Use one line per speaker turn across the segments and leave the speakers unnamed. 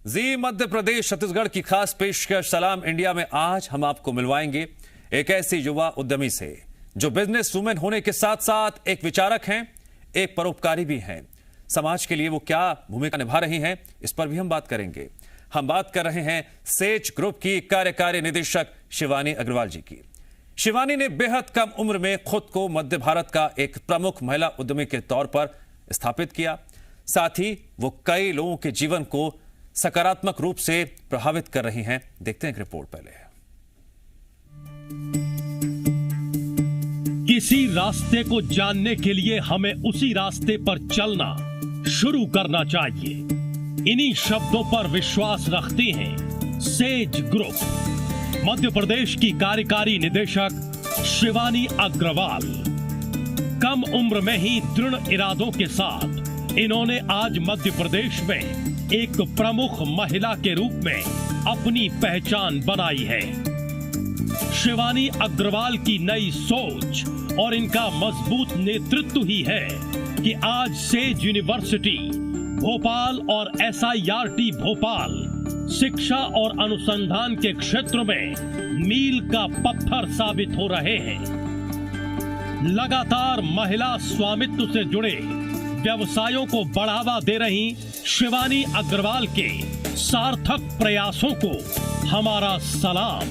जी मध्य प्रदेश छत्तीसगढ़ की खास पेशकश सलाम इंडिया में आज हम आपको मिलवाएंगे एक ऐसी युवा उद्यमी से जो बिजनेस वुमेन होने के साथ साथ एक विचारक हैं, एक परोपकारी भी हैं। समाज के लिए वो क्या भूमिका निभा रही हैं, इस पर भी हम बात करेंगे। हम बात कर रहे हैं सेज ग्रुप की कार्यकारी निदेशक शिवानी अग्रवाल जी की। शिवानी ने बेहद कम उम्र में खुद को मध्य भारत का एक प्रमुख महिला उद्यमी के तौर पर स्थापित किया। साथ ही वो कई लोगों के जीवन को सकारात्मक रूप से प्रभावित कर रही हैं। देखते हैं एक रिपोर्ट पहले।
किसी रास्ते को जानने के लिए हमें उसी रास्ते पर चलना शुरू करना चाहिए। इन्हीं शब्दों पर विश्वास रखती हैं सेज ग्रुप। मध्य प्रदेश की कार्यकारी निदेशक शिवानी अग्रवाल। कम उम्र में ही दृढ़ इरादों के साथ इन्होंने आज मध्य प्रदेश में एक प्रमुख महिला के रूप में अपनी पहचान बनाई है। शिवानी अग्रवाल की नई सोच और इनका मजबूत नेतृत्व ही है कि आज सेज यूनिवर्सिटी भोपाल और SIRT भोपाल शिक्षा और अनुसंधान के क्षेत्र में मील का पत्थर साबित हो रहे हैं। लगातार महिला स्वामित्व से जुड़े व्यवसायों को बढ़ावा दे रही शिवानी अग्रवाल के सार्थक प्रयासों को हमारा सलाम।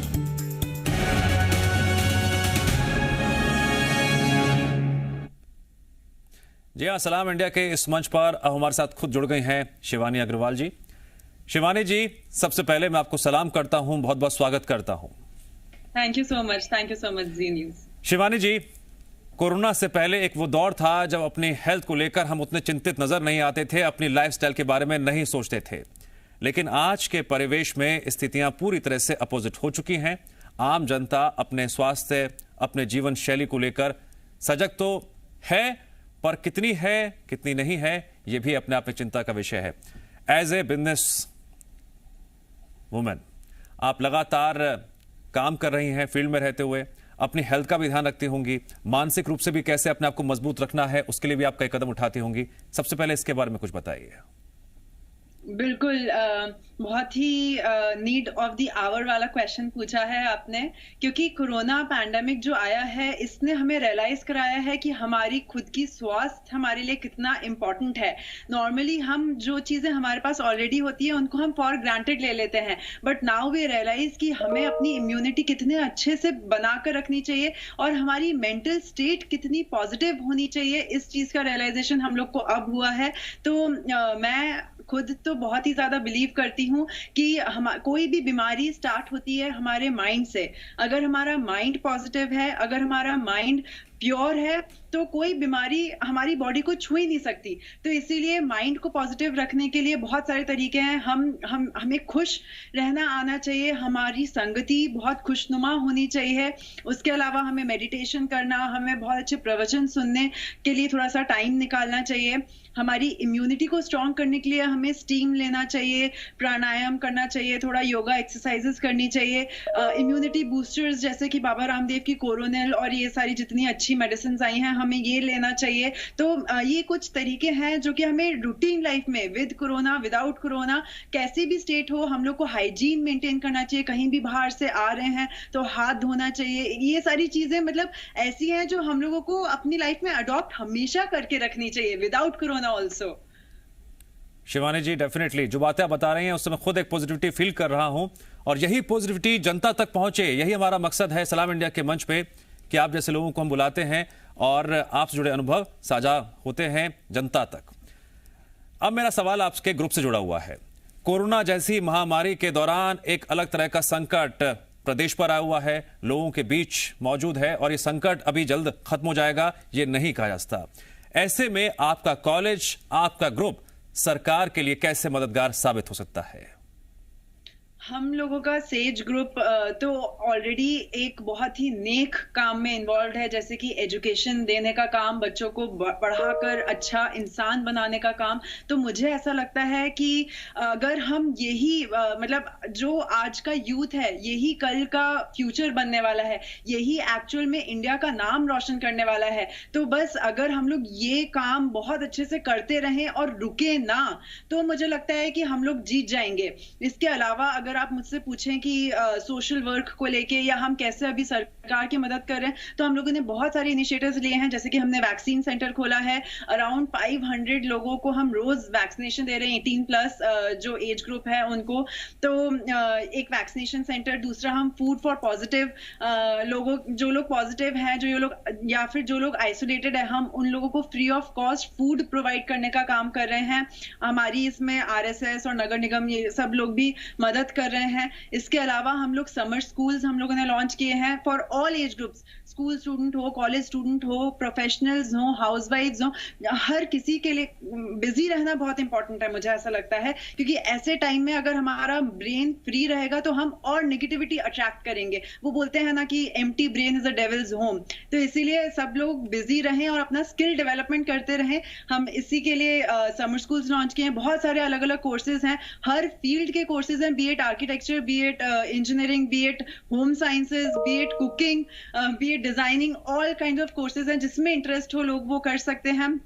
जी हाँ, सलाम इंडिया के इस मंच पर अब हमारे साथ खुद जुड़ गई हैं शिवानी अग्रवाल जी। शिवानी जी, सबसे पहले मैं आपको सलाम करता हूं, बहुत बहुत स्वागत करता हूं।
Thank you so much Zee News.
Shivani ji, corona से पहले एक वो दौर था जब अपनी हेल्थ को लेकर हम उतने चिंतित नजर नहीं आते थे, अपनी लाइफस्टाइल के बारे में नहीं सोचते थे। लेकिन आज के परिवेश में स्थितियां पूरी तरह से अपोजिट हो चुकी हैं। आम जनता अपने स्वास्थ्य, अपने जीवन शैली को लेकर सजग तो है, पर कितनी है कितनी नहीं है, यह भी अपने आप में चिंता का विषय है। एज ए बिजनेस वुमेन आप लगातार काम कर रही हैं, फील्ड में रहते हुए अपनी हेल्थ का भी ध्यान रखती होंगी, मानसिक रूप से भी कैसे अपने आप को मजबूत रखना है उसके लिए भी आप कई कदम उठाती होंगी। सबसे पहले इसके बारे में कुछ बताइए।
बिल्कुल, बहुत ही नीड ऑफ द आवर वाला क्वेश्चन पूछा है आपने, क्योंकि कोरोना पैंडेमिक जो आया है इसने हमें रियलाइज कराया है कि हमारी खुद की स्वास्थ्य हमारे लिए कितना इम्पोर्टेंट है। नॉर्मली हम जो चीजें हमारे पास ऑलरेडी होती है उनको हम फॉर ग्रांटेड ले लेते हैं, बट नाउ वी रियलाइज कि हमें अपनी इम्यूनिटी कितने अच्छे से बनाकर रखनी चाहिए और हमारी मेंटल स्टेट कितनी पॉजिटिव होनी चाहिए, इस चीज का रियलाइजेशन हम लोग को अब हुआ है। तो मैं खुद तो बहुत ही ज्यादा बिलीव करती हूँ कि कोई भी बीमारी स्टार्ट होती है हमारे माइंड से। अगर हमारा माइंड पॉजिटिव है, अगर हमारा माइंड प्योर है, तो कोई बीमारी हमारी बॉडी को छू ही नहीं सकती। तो इसीलिए माइंड को पॉजिटिव रखने के लिए बहुत सारे तरीके हैं। हमें खुश रहना आना चाहिए, हमारी संगति बहुत खुशनुमा होनी चाहिए। उसके अलावा हमें मेडिटेशन करना, हमें बहुत अच्छे प्रवचन सुनने के लिए थोड़ा सा टाइम निकालना चाहिए। हमारी इम्यूनिटी को स्ट्रॉन्ग करने के लिए हमें स्टीम लेना चाहिए, प्राणायाम करना चाहिए, थोड़ा योगा एक्सरसाइजेस करनी चाहिए। इम्यूनिटी बूस्टर्स जैसे कि बाबा रामदेव की कोरोनिल और ये सारी जितनी अच्छी मेडिसिन आई हैं हमें ये लेना चाहिए। तो ये कुछ तरीके हैं जो कि हमें रूटीन लाइफ में विद कोरोना विदाउट कोरोना कैसे भी स्टेट हो हम लोग को हाइजीन मेंटेन करना चाहिए। कहीं भी बाहर से आ रहे हैं तो हाथ धोना चाहिए। ये सारी चीजें मतलब ऐसी हैं जो हम लोगों को अपनी लाइफ में अडॉप्ट हमेशा करके रखनी चाहिए without corona also.
Shivani ji, definitely जो बातें आप बता रही हैं उससे मैं खुद एक पॉजिटिविटी फील कर रहा हूं और यही पॉजिटिविटी जनता तक पहुंचे, यही हमारा मकसद है सलाम इंडिया के मंच पे कि आप जैसे लोगों को हम बुलाते हैं और आपसे जुड़े अनुभव साझा होते हैं जनता तक। अब मेरा सवाल आपके ग्रुप से जुड़ा हुआ है। कोरोना जैसी महामारी के दौरान एक अलग तरह का संकट प्रदेश पर आया हुआ है, लोगों के बीच मौजूद है और ये संकट अभी जल्द खत्म हो जाएगा ये नहीं कहा जा सकता। ऐसे में आपका कॉलेज, आपका ग्रुप सरकार के लिए कैसे मददगार साबित हो सकता है?
हम लोगों का सेज ग्रुप तो ऑलरेडी एक बहुत ही नेक काम में इन्वॉल्व है, जैसे कि एजुकेशन देने का काम, बच्चों को पढ़ाकर अच्छा इंसान बनाने का काम। तो मुझे ऐसा लगता है कि अगर हम यही मतलब जो आज का यूथ है, यही कल का फ्यूचर बनने वाला है, यही एक्चुअल में इंडिया का नाम रोशन करने वाला है। तो बस अगर हम लोग ये काम बहुत अच्छे से करते रहें और रुके ना, तो मुझे लगता है कि हम लोग जीत जाएंगे। इसके अलावा अगर आप मुझसे पूछें कि सोशल वर्क को लेके या हम कैसे अभी सरकार की मदद कर रहे हैं, तो हम लोगों ने बहुत सारे इनिशिएटिव्स लिए हैं। जैसे कि हमने वैक्सीन सेंटर खोला है, अराउंड 500 लोगों को हम रोज वैक्सीनेशन दे रहे हैं, 18 प्लस जो एज ग्रुप है उनको। तो एक वैक्सीनेशन सेंटर, दूसरा हम फूड फॉर पॉजिटिव लोगों, जो लोग पॉजिटिव हैं, जो लोग या फिर जो लोग आइसोलेटेड है, हम उन लोगों को free of cost food provide करने का काम कर रहे हैं। हमारी इसमें RSS और नगर निगम ये सब लोग भी मदद कर रहे हैं। इसके अलावा हम लोग समर स्कूल्स हम लोगों ने लॉन्च किए हैं for all age groups. School student हो, कॉलेज स्टूडेंट हो, प्रोफेशनल्स हो, हाउसवाइफ्स हो, हर किसी के लिए बिजी रहना बहुत इंपॉर्टेंट है, मुझे ऐसा लगता है। क्योंकि ऐसे टाइम में अगर हमारा ब्रेन फ्री रहेगा तो हम और नेगेटिविटी अट्रैक्ट करेंगे। वो बोलते हैं ना कि empty brain is a devils home. तो इसीलिए सब लोग बिजी रहें और अपना स्किल डेवलपमेंट करते रहें। हम इसी के लिए समर स्कूल्स लॉन्च किए हैं। बहुत सारे अलग अलग कोर्सेज हैं, हर फील्ड के कोर्सेज हैं, be it architecture, be it engineering, be it home sciences, be it cooking, be it designing, all kind of courses हैं। जिसमें इंटरेस्ट हो लोग वो कर सकते हैं।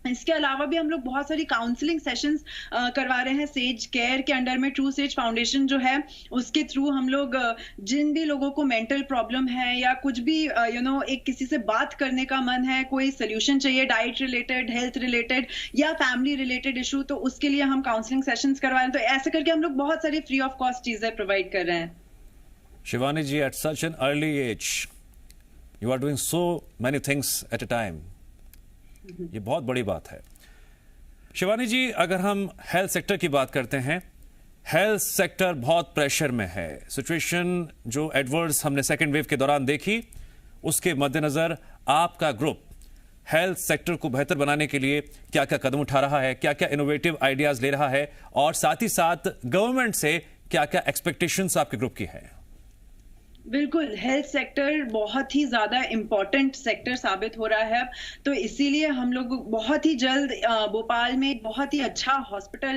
इसके अलावा भी हम लोग बहुत सारी काउंसलिंग सेशंस करवा रहे हैं सेज केयर के अंडर में। ट्रू सेज फाउंडेशन जो है उसके थ्रू हम लोग जिन भी लोगों को मेंटल प्रॉब्लम है या कुछ भी एक किसी से बात करने का मन है, कोई सोल्यूशन चाहिए डाइट रिलेटेड, हेल्थ रिलेटेड या फैमिली रिलेटेड इशू, तो उसके लिए हम काउंसलिंग सेशंस करवा रहे हैं। तो ऐसे करके हम लोग बहुत सारी फ्री ऑफ कॉस्ट चीजें प्रोवाइड कर रहे हैं।
Shivani ji, at such an early age you are doing so many things at a time, ये बहुत बड़ी बात है। शिवानी जी, अगर हम हेल्थ सेक्टर की बात करते हैं, हेल्थ सेक्टर बहुत प्रेशर में है। सिचुएशन जो एडवर्स हमने सेकेंड वेव के दौरान देखी, उसके मद्देनजर आपका ग्रुप हेल्थ सेक्टर को बेहतर बनाने के लिए क्या क्या कदम उठा रहा है, क्या क्या इनोवेटिव आइडियाज ले रहा है, और साथ ही साथ गवर्नमेंट से क्या क्या एक्सपेक्टेशंस आपके ग्रुप की है?
बिल्कुल, हेल्थ सेक्टर बहुत ही ज्यादा इम्पोर्टेंट सेक्टर साबित हो रहा है। तो इसीलिए हम लोग बहुत ही जल्द भोपाल में एक बहुत ही अच्छा हॉस्पिटल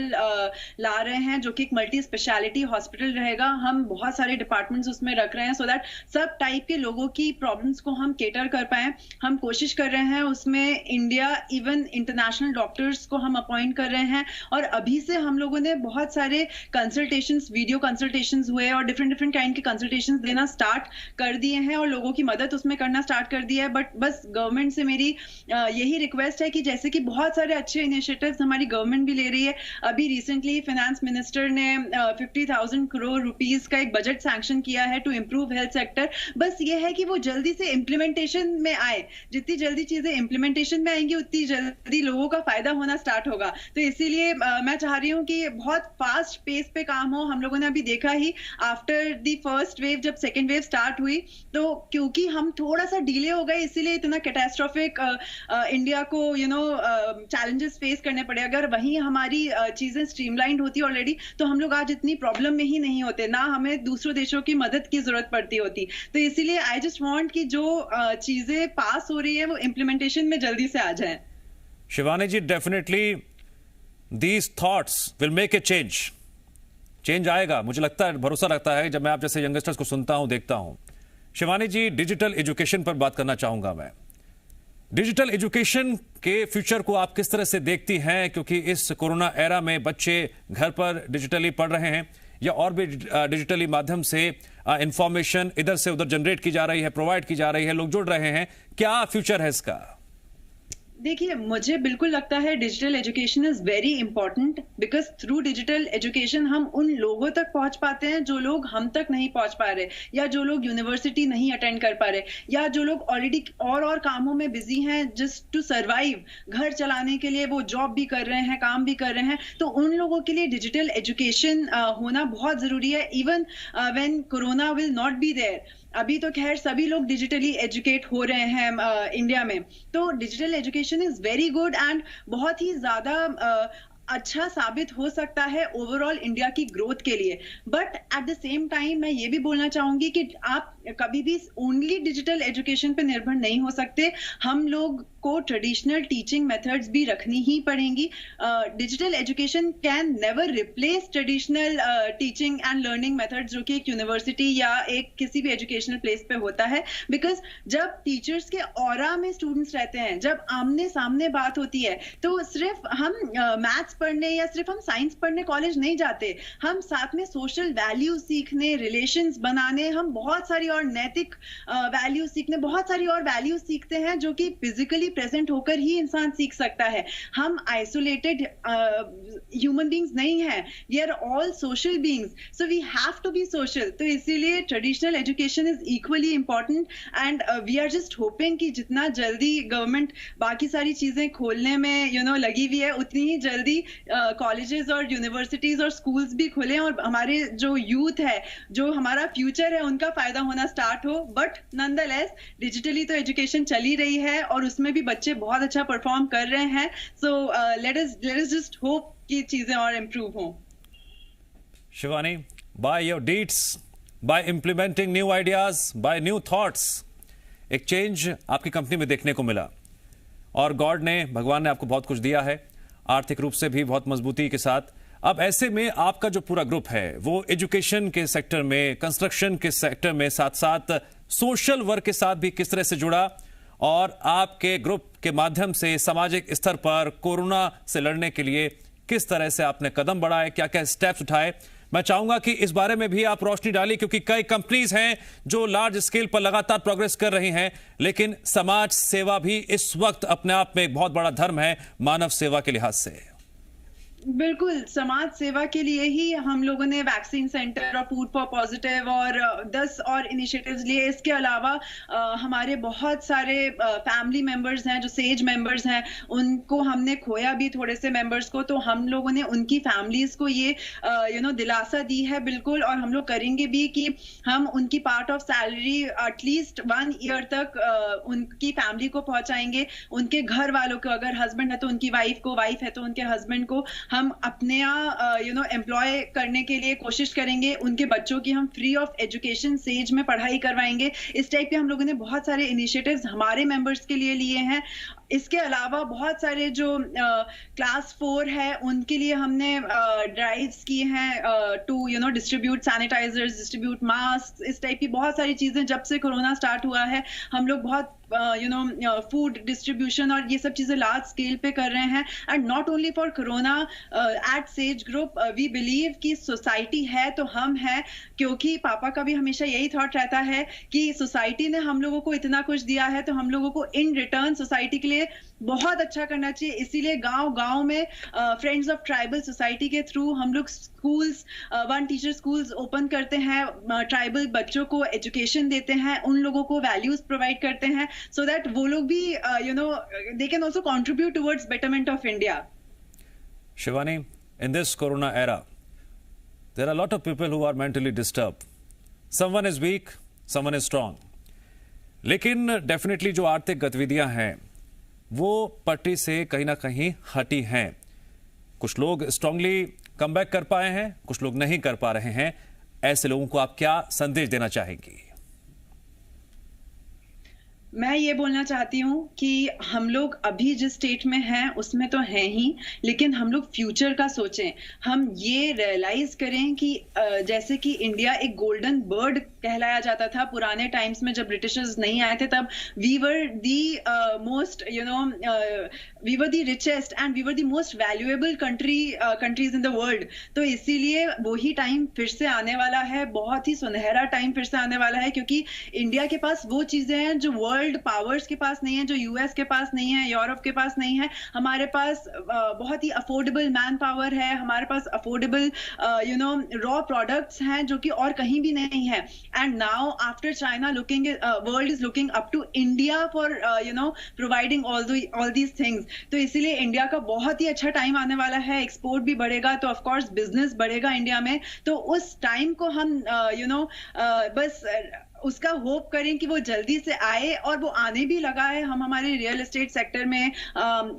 ला रहे हैं, जो कि एक मल्टी स्पेशलिटी हॉस्पिटल रहेगा। हम बहुत सारे डिपार्टमेंट्स उसमें रख रहे हैं सो दैट सब टाइप के लोगों की प्रॉब्लम्स को हम केटर कर पाए। हम कोशिश कर रहे हैं उसमें इंडिया इवन इंटरनेशनल डॉक्टर्स को हम अपॉइंट कर रहे हैं। और अभी से हम लोगों ने बहुत सारे कंसल्टेशंस, वीडियो कंसल्टेशंस हुए और डिफरेंट काइंड के कंसल्टेशंस देना स्टार्ट कर दिए हैं और लोगों की मदद उसमें करना स्टार्ट कर दिया है। बट बस गवर्नमेंट से मेरी यही रिक्वेस्ट है कि जैसे कि बहुत सारे अच्छे इनिशिएटिव्स हमारी गवर्नमेंट भी ले रही है। अभी रिसेंटली फाइनेंस मिनिस्टर ने 50,000 करोड़ रुपीस का एक बजट सैंक्शन किया है टू इम्प्रूव हेल्थ सेक्टर। बस ये है कि वो जल्दी से इम्प्लीमेंटेशन में आए। जितनी जल्दी चीजें इम्प्लीमेंटेशन में आएंगी उतनी जल्दी लोगों का फायदा होना स्टार्ट होगा। तो इसीलिए मैं चाह रही हूँ कि बहुत फास्ट पेस पे काम हो। हम लोगों ने अभी देखा ही आफ्टर द फर्स्ट वेव, जब सेकेंड वेव स्टार्ट हुई, तो क्योंकि हम थोड़ा सा डिले हो गए इसीलिए इतना कैटास्ट्रोफिक इंडिया को चैलेंजेस फेस करने पड़े। अगर वहीं हमारी चीजें स्ट्रीमलाइंड होती ऑलरेडी तो हम लोग आज इतनी प्रॉब्लम में ही नहीं होते, ना हमें दूसरों देशों की मदद की जरूरत पड़ती होती। तो इसीलिए आई जस्ट वांट कि जो चीजें पास हो रही है वो इम्प्लीमेंटेशन में जल्दी से आ जाए।
Shivani ji, definitely these thoughts will make a change आएगा, मुझे लगता है, भरोसा लगता है जब मैं आप जैसे यंगस्टर्स को सुनता हूं, देखता हूं। शिवानी जी, डिजिटल एजुकेशन पर बात करना चाहूंगा मैं। डिजिटल एजुकेशन के फ्यूचर को आप किस तरह से देखती हैं, क्योंकि इस कोरोना एरा में बच्चे घर पर डिजिटली पढ़ रहे हैं या और भी डिजिटली माध्यम से इंफॉर्मेशन इधर से उधर जनरेट की जा रही है, प्रोवाइड की जा रही है, लोग जुड़ रहे हैं, क्या फ्यूचर है इसका?
देखिए, मुझे बिल्कुल लगता है digital education is very important because through digital education हम उन लोगों तक पहुंच पाते हैं जो लोग हम तक नहीं पहुंच पा रहे, या जो लोग यूनिवर्सिटी नहीं अटेंड कर पा रहे, या जो लोग ऑलरेडी और कामों में बिजी हैं जस्ट टू सर्वाइव, घर चलाने के लिए वो जॉब भी कर रहे हैं, काम भी कर रहे हैं। तो उन लोगों के लिए डिजिटल एजुकेशन होना बहुत जरूरी है, even when corona will not be there. अभी तो खैर सभी लोग डिजिटली एजुकेट हो रहे हैं इंडिया में। तो digital education is very good and बहुत ही ज्यादा अच्छा साबित हो सकता है ओवरऑल इंडिया की ग्रोथ के लिए। But at the same time मैं ये भी बोलना चाहूंगी कि आप कभी भी ओनली डिजिटल एजुकेशन पे निर्भर नहीं हो सकते। हम लोग को ट्रेडिशनल टीचिंग मेथड्स भी रखनी ही पड़ेंगी। Digital education can never replace traditional teaching and learning methods जो कि एक यूनिवर्सिटी या एक किसी भी एजुकेशनल प्लेस पे होता है। बिकॉज जब टीचर्स के ऑरा में स्टूडेंट्स रहते हैं, जब आमने सामने बात होती है, तो सिर्फ हम मैथ्स पढ़ने या सिर्फ हम साइंस पढ़ने कॉलेज नहीं जाते। हम साथ में सोशल वैल्यूज सीखने, रिलेशंस बनाने, हम बहुत सारी और नैतिक वैल्यूज सीखने, बहुत सारी और वैल्यूज सीखते हैं जो कि फिजिकली प्रेजेंट होकर ही इंसान सीख सकता है। हम आइसोलेटेड ह्यूमन बींग्स नहीं हैं, we are all social beings, so we have to be social. तो इसीलिए traditional education is equally important and we are just hoping कि जितना जल्दी गवर्नमेंट बाकी सारी चीजें खोलने में लगी हुई है, उतनी ही जल्दी कॉलेजेस और यूनिवर्सिटीज और स्कूल्स भी खुले और हमारे जो यूथ है, जो हमारा फ्यूचर है, उनका फायदा होना स्टार्ट हो। बट नॉनदलेस डिजिटली तो एजुकेशन चल ही रही है और उसमें भी बच्चे बहुत अच्छा परफॉर्म कर रहे हैं। So let us just hope कि चीजें और इम्प्रूव हों।
Shivani, by your deeds, by implementing new ideas, by new thoughts, एक चेंज आपकी कंपनी में देखने को मिला और गॉड ने, भगवान ने आपको बहुत कुछ दिया है, आर्थिक रूप से भी बहुत मजबूती के साथ। अब ऐसे में आपका जो पूरा ग्रुप है वो एजुकेशन के सेक्टर में, कंस्ट्रक्शन के सेक्टर में, साथ साथ सोशल वर्क के साथ भी किस तरह से जुड़ा और आपके ग्रुप के माध्यम से सामाजिक स्तर पर कोरोना से लड़ने के लिए किस तरह से आपने कदम बढ़ाए, क्या क्या स्टेप्स उठाए, मैं चाहूंगा कि इस बारे में भी आप रोशनी डालिए, क्योंकि कई कंपनीज हैं जो लार्ज स्केल पर लगातार प्रोग्रेस कर रही हैं, लेकिन समाज सेवा भी इस वक्त अपने आप में एक बहुत बड़ा धर्म है मानव सेवा के लिहाज से।
बिल्कुल, समाज सेवा के लिए ही हम लोगों ने वैक्सीन सेंटर और फूड फॉर पॉजिटिव और 10 और इनिशिएटिव्स लिए। इसके अलावा हमारे बहुत सारे फैमिली मेंबर्स हैं जो सेज मेंबर्स हैं, उनको हमने खोया भी थोड़े से मेंबर्स को, तो हम लोगों ने उनकी फैमिलीज को ये दिलासा दी है बिल्कुल। और हम लोग करेंगे भी कि हम उनकी part of salary at least 1 year तक उनकी फैमिली को पहुंचाएंगे। उनके घर वालों को, अगर हस्बैंड है तो उनकी वाइफ को, वाइफ है तो उनके हस्बैंड को हम अपने एम्प्लॉय करने के लिए कोशिश करेंगे। उनके बच्चों की हम फ्री ऑफ एजुकेशन सेज में पढ़ाई करवाएंगे। इस टाइप के हम लोगों ने बहुत सारे इनिशिएटिव्स हमारे मेंबर्स के लिए लिए हैं। इसके अलावा बहुत सारे जो क्लास 4 है उनके लिए हमने ड्राइव्स किए हैं to distribute sanitizers, distribute mask, इस टाइप की बहुत सारी चीजें। जब से कोरोना स्टार्ट हुआ है हम लोग बहुत फूड डिस्ट्रीब्यूशन और ये सब चीजें लार्ज स्केल पे कर रहे हैं। And not only for corona, at Sage group we believe कि सोसाइटी है तो हम हैं, क्योंकि पापा का भी हमेशा यही थॉट रहता है कि सोसाइटी ने हम लोगों को इतना कुछ दिया है तो हम लोगों को इन रिटर्न सोसाइटी के लिए बहुत अच्छा करना चाहिए। इसीलिए गांव-गांव में फ्रेंड्स ऑफ ट्राइबल सोसाइटी के थ्रू हम लोग स्कूल्स, 1 टीचर स्कूल्स ओपन करते हैं, ट्राइबल बच्चों को एजुकेशन देते हैं, उन लोगों को वैल्यूज प्रोवाइड करते हैं, so that वो लोग भी they can also contribute towards betterment of India.
Shivani, in this corona era there are a lot of people who are mentally disturbed. Someone is weak, someone is strong. लेकिन definitely जो आर्थिक गतिविधियां हैं वो पट्टी से कहीं ना कहीं हटी हैं। कुछ लोग स्ट्रांगली कमबैक कर पाए हैं, कुछ लोग नहीं कर पा रहे हैं। ऐसे लोगों को आप क्या संदेश देना चाहेंगी?
मैं ये बोलना चाहती हूँ कि हम लोग अभी जिस स्टेट में हैं उसमें तो हैं ही, लेकिन हम लोग फ्यूचर का सोचें। हम ये रियलाइज करें कि जैसे कि इंडिया एक गोल्डन बर्ड कहलाया जाता था पुराने टाइम्स में, जब ब्रिटिशर्स नहीं आए थे, तब we were the most we were the richest and we were the most valuable countries in the world. तो इसीलिए वही टाइम फिर से आने वाला है, बहुत ही सुनहरा टाइम फिर से आने वाला है, क्योंकि इंडिया के पास वो चीजें हैं जो वर्ल्ड पावर्स के पास नहीं है, जो यूएस के पास नहीं है, यूरोप के पास नहीं है। हमारे पास बहुत ही अफोर्डेबल मैन पावर है, हमारे पास अफोर्डेबल रॉ प्रोडक्ट्स हैं जो कि और कहीं भी नहीं है। And now after China looking, world is looking up to India for providing all these things. तो इसीलिए इंडिया का बहुत ही अच्छा टाइम आने वाला है। एक्सपोर्ट भी बढ़ेगा तो ऑफकोर्स बिजनेस बढ़ेगा इंडिया में। तो उस टाइम को हम बस उसका होप करें कि वो जल्दी से आए, और वो आने भी लगा है। हम हमारे रियल एस्टेट सेक्टर में,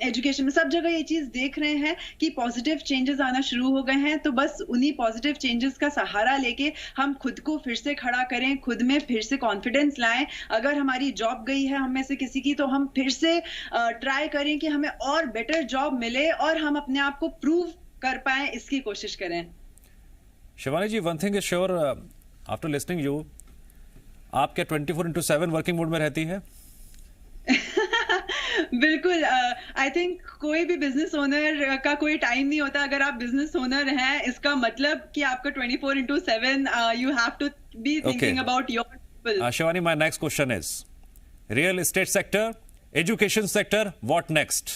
एजुकेशन में, सब जगह ये चीज देख रहे हैं कि पॉजिटिव चेंजेस आना शुरू हो गए हैं। तो बस उन्हीं पॉजिटिव चेंजेस का सहारा लेके हम खुद को फिर से खड़ा करें, खुद में फिर से कॉन्फिडेंस लाएं। अगर हमारी जॉब गई है हम में से किसी की, तो हम फिर से ट्राई करें कि हमें और बेटर जॉब मिले और हम अपने आप को प्रूव कर पाए, इसकी कोशिश करें।
Shivani ji, one thing is sure, after listening you, आप क्या 24/7 वर्किंग मोड में रहती है?
बिल्कुल। आई थिंक कोई भी बिजनेस ओनर का कोई टाइम नहीं होता। अगर आप बिजनेस ओनर हैं, इसका मतलब कि आपका 24/7 you have to be thinking about your people.
Shivani, my next question is real estate sector, education sector, what next?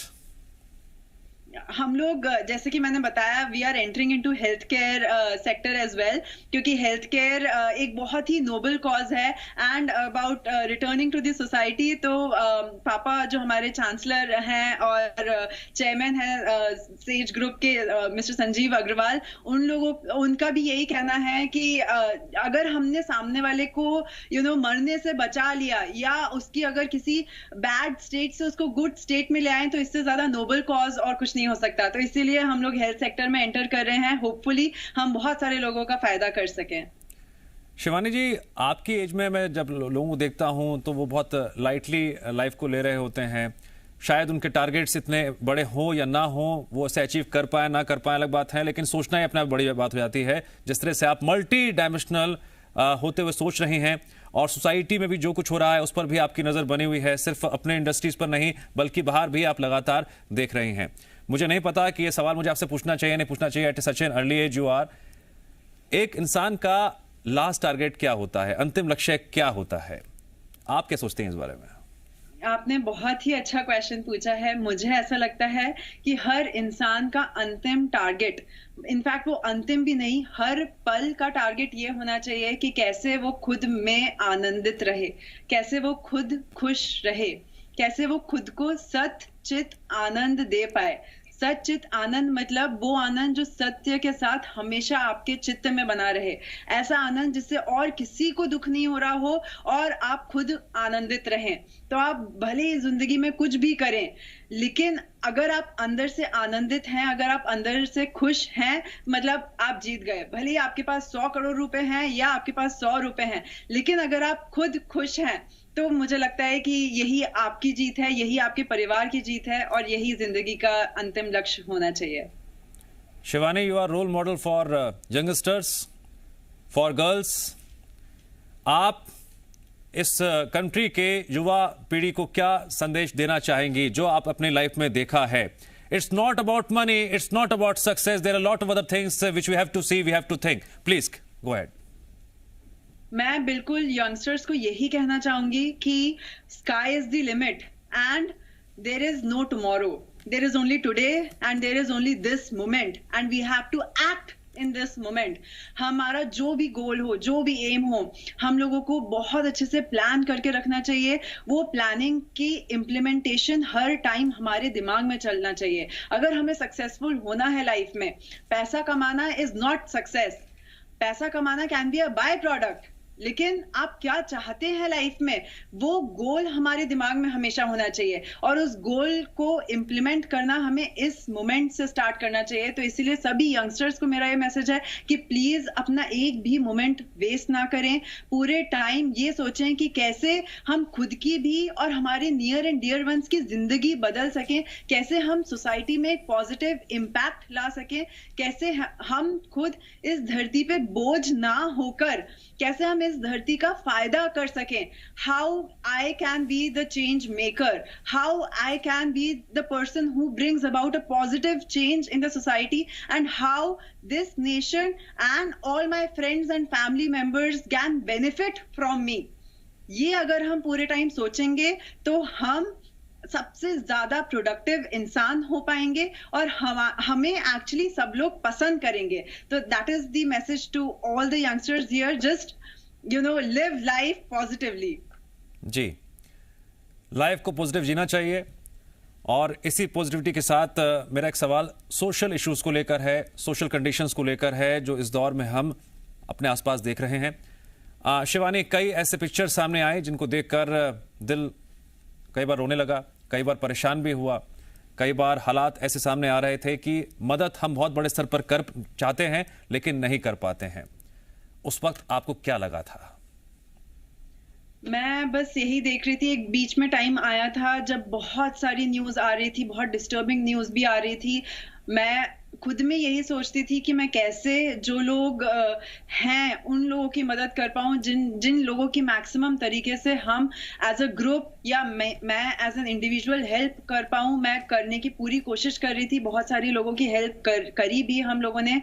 हम लोग, जैसे कि मैंने बताया, we are entering into health care sector as well, क्योंकि हेल्थ केयर एक बहुत ही नोबल कॉज है and about returning to the society. तो पापा जो हमारे चांसलर हैं और चेयरमैन हैं सेज ग्रुप के, मिस्टर संजीव अग्रवाल, उनका भी यही कहना है कि अगर हमने सामने वाले को मरने से बचा लिया, या उसकी अगर किसी बैड स्टेट से उसको गुड स्टेट में ले आए, तो इससे ज्यादा नोबल कॉज और कुछ नहीं हो सकता। तो इसीलिए हम लोग हेल्थ सेक्टर में एंटर कर रहे हैं। होपफुली हम बहुत सारे लोगों का फायदा कर सकें।
शिवानी जी, आपकी एज में मैं जब लोगों को देखता हूं तो वो बहुत लाइटली लाइफ को ले रहे होते हैं। शायद उनके टारगेट्स इतने बड़े हों या ना हों, वो उसे अचीव कर पाए ना कर पाए अलग बात है, लेकिन सोचना ही अपना बड़ी बात हो जाती है। जिस तरह से आप मल्टी डायमेंशनल होते हुए सोच रही हैं, और सोसाइटी में भी जो कुछ हो रहा है उस पर भी आपकी नज़र बनी हुई है, सिर्फ अपने इंडस्ट्रीज पर नहीं बल्कि बाहर भी आप लगातार देख रही हैं। मुझे नहीं पता कि ये सवाल मुझे आपसे पूछना चाहिए नहीं पूछना चाहिए, at such an early age you are. एक इंसान का लास्ट टारगेट क्या होता है, अंतिम लक्ष्य क्या होता है? आप क्या सोचते हैं इस बारे में?
आपने बहुत ही अच्छा क्वेश्चन पूछा है। मुझे ऐसा लगता है कि हर इंसान का अंतिम टारगेट, इनफैक्ट वो अंतिम भी नहीं, हर पल का टारगेट ये होना चाहिए कि कैसे वो खुद में आनंदित रहे, कैसे वो खुद खुश रहे, कैसे वो खुद को सत चित आनंद दे पाए। सचित आनंद मतलब वो आनंद जो सत्य के साथ हमेशा आपके चित्त में बना रहे। ऐसा आनंद जिससे और किसी को दुख नहीं हो रहा हो और आप खुद आनंदित रहें। तो आप भले ही जिंदगी में कुछ भी करें, लेकिन अगर आप अंदर से आनंदित हैं, अगर आप अंदर से खुश हैं, मतलब आप जीत गए। भले ही आपके पास 100 करोड़ रुपए हैं या आपके पास 100 रुपए हैं, लेकिन अगर आप खुद खुश हैं तो मुझे लगता है कि यही आपकी जीत है, यही आपके परिवार की जीत है, और यही जिंदगी का अंतिम लक्ष्य होना चाहिए।
Shivani, you are role model for youngsters, for girls. आप इस कंट्री के युवा पीढ़ी को क्या संदेश देना चाहेंगी जो आप अपनी लाइफ में देखा है? It's not about money, it's not about success, there are lot of other things which we have to see, we have to think. Please go ahead.
मैं बिल्कुल यंगस्टर्स को यही कहना चाहूंगी कि sky is the limit and there is no tomorrow, there is only today and there is only this moment and we have to act in this moment. हमारा जो भी गोल हो, जो भी एम हो, हम लोगों को बहुत अच्छे से प्लान करके रखना चाहिए। वो प्लानिंग की इम्प्लीमेंटेशन हर टाइम हमारे दिमाग में चलना चाहिए। अगर हमें सक्सेसफुल होना है लाइफ में, पैसा कमाना इज नॉट सक्सेस। पैसा कमाना can be a by product, लेकिन आप क्या चाहते हैं लाइफ में, वो गोल हमारे दिमाग में हमेशा होना चाहिए, और उस गोल को इम्प्लीमेंट करना हमें इस मोमेंट से स्टार्ट करना चाहिए। तो इसीलिए सभी यंगस्टर्स को मेरा ये मैसेज है कि प्लीज अपना एक भी मोमेंट वेस्ट ना करें। पूरे टाइम ये सोचें कि कैसे हम खुद की भी और हमारे नियर एंड डियर वंस की जिंदगी बदल सकें, कैसे हम सोसाइटी में एक पॉजिटिव इम्पैक्ट ला सकें, कैसे हम खुद इस धरती पे बोझ ना होकर कैसे हम इस धरती का फायदा कर सकें। How I can be the change maker, how I can be the person who brings about a positive change in the society, and how this nation and all my friends and family members can benefit from me. ये अगर हम पूरे time सोचेंगे तो हम सबसे ज्यादा productive इंसान हो पाएंगे और हमें एक्चुअली सब लोग पसंद करेंगे। तो that is the message to all the youngsters here, just live life positively.
जी, लाइफ को पॉजिटिव जीना चाहिए। और इसी पॉजिटिविटी के साथ मेरा एक सवाल सोशल इश्यूज को लेकर है, सोशल कंडीशंस को लेकर है, जो इस दौर में हम अपने आसपास देख रहे हैं। शिवानी, कई ऐसे पिक्चर सामने आए जिनको देखकर दिल कई बार रोने लगा, कई बार परेशान भी हुआ, कई बार हालात ऐसे सामने आ रहे थे कि मदद हम बहुत बड़े स्तर पर कर चाहते हैं लेकिन नहीं कर पाते हैं। उस वक्त आपको क्या लगा था?
मैं बस यही देख रही थी, एक बीच में टाइम आया था जब बहुत सारी न्यूज़ आ रही थी, बहुत डिस्टर्बिंग न्यूज़ भी आ रही थी। मैं खुद में यही सोचती थी कि मैं कैसे जो लोग हैं उन लोगों की मदद कर पाऊँ, जिन लोगों की मैक्सिमम तरीके से हम एज अ ग्रुप या मैं एज एन इंडिविजुअल हेल्प कर पाऊँ। मैं करने की पूरी कोशिश कर रही थी, बहुत सारी लोगों की हेल्प करी भी हम लोगों ने,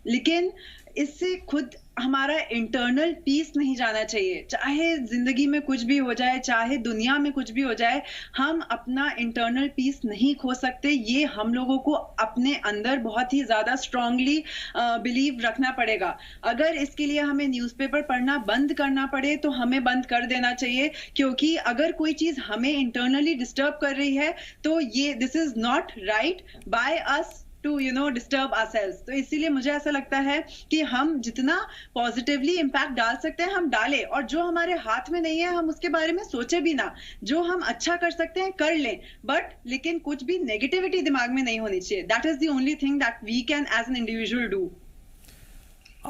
लेकिन इससे खुद हमारा इंटरनल पीस नहीं जाना चाहिए। चाहे जिंदगी में कुछ भी हो जाए, चाहे दुनिया में कुछ भी हो जाए, हम अपना इंटरनल पीस नहीं खो सकते। ये हम लोगों को अपने अंदर बहुत ही ज्यादा स्ट्रांगली बिलीव रखना पड़ेगा। अगर इसके लिए हमें न्यूज़पेपर पढ़ना बंद करना पड़े तो हमें बंद कर देना चाहिए, क्योंकि अगर कोई चीज हमें इंटरनली डिस्टर्ब कर रही है तो ये this is not right by us to disturb ourselves. तो इसीलिए मुझे ऐसा लगता है कि हम जितना पॉजिटिवली इम्पैक्ट डाल सकते हैं हम डालें, और जो हमारे हाथ में नहीं है हम उसके बारे में सोचे भी ना। जो हम अच्छा कर सकते हैं कर लें, बट लेकिन कुछ भी नेगेटिविटी दिमाग में नहीं होनी चाहिए। That is the only thing that we can as an individual do.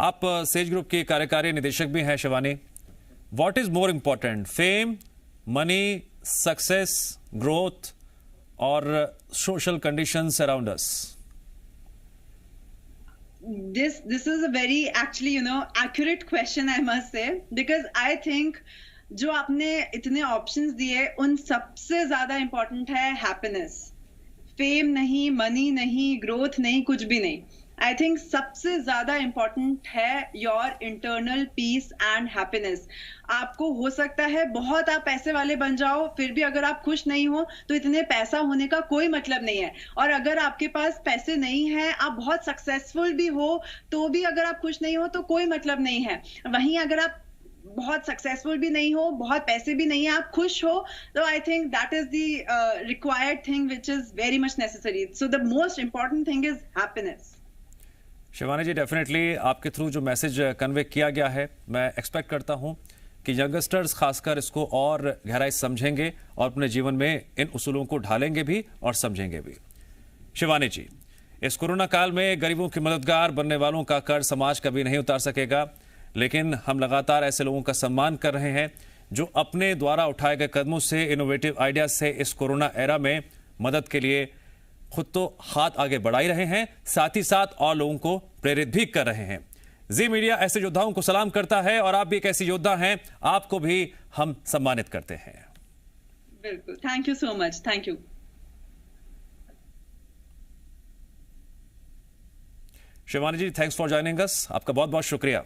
आप सेज ग्रुप के कार्यकारी निदेशक भी हैं Shivani. What is more important, fame, money, success, growth और social conditions around us?
This is a very actually accurate question, I must say, because I think जो आपने इतने ऑप्शंस दिए उन सबसे ज्यादा इंपॉर्टेंट है हैप्पीनेस। फेम नहीं, मनी नहीं, ग्रोथ नहीं, कुछ भी नहीं। आई थिंक सबसे ज्यादा इंपॉर्टेंट है your internal peace and happiness. आपको हो सकता है बहुत आप पैसे वाले बन जाओ, फिर भी अगर आप खुश नहीं हो तो इतने पैसा होने का कोई मतलब नहीं है। और अगर आपके पास पैसे नहीं है, आप बहुत सक्सेसफुल भी हो तो भी अगर आप खुश नहीं हो तो कोई मतलब नहीं है। वहीं अगर आप बहुत सक्सेसफुल भी नहीं हो, बहुत पैसे भी नहीं है, आप खुश हो, तो I think that is the required thing which is very much necessary. So the most important thing is happiness.
Shivani ji, definitely आपके थ्रू जो मैसेज कन्वे किया गया है, मैं एक्सपेक्ट करता हूं कि यंगस्टर्स खासकर इसको और गहराई समझेंगे और अपने जीवन में इन उसूलों को ढालेंगे भी और समझेंगे भी। शिवानी जी, इस कोरोना काल में गरीबों की मददगार बनने वालों का कर्ज समाज कभी नहीं उतार सकेगा, लेकिन हम लगातार ऐसे लोगों का सम्मान कर रहे हैं जो अपने द्वारा उठाए गए कदमों से, इनोवेटिव आइडियाज से इस कोरोना एरा में मदद के लिए खुद तो हाथ आगे बढ़ा ही रहे हैं, साथ ही साथ और लोगों को प्रेरित भी कर रहे हैं। जी मीडिया ऐसे योद्धाओं को सलाम करता है और आप भी एक ऐसी योद्धा हैं, आपको भी हम सम्मानित करते हैं।
बिल्कुल, thank you so much, thank you.
Shivani ji, thanks for joining us, आपका बहुत बहुत शुक्रिया।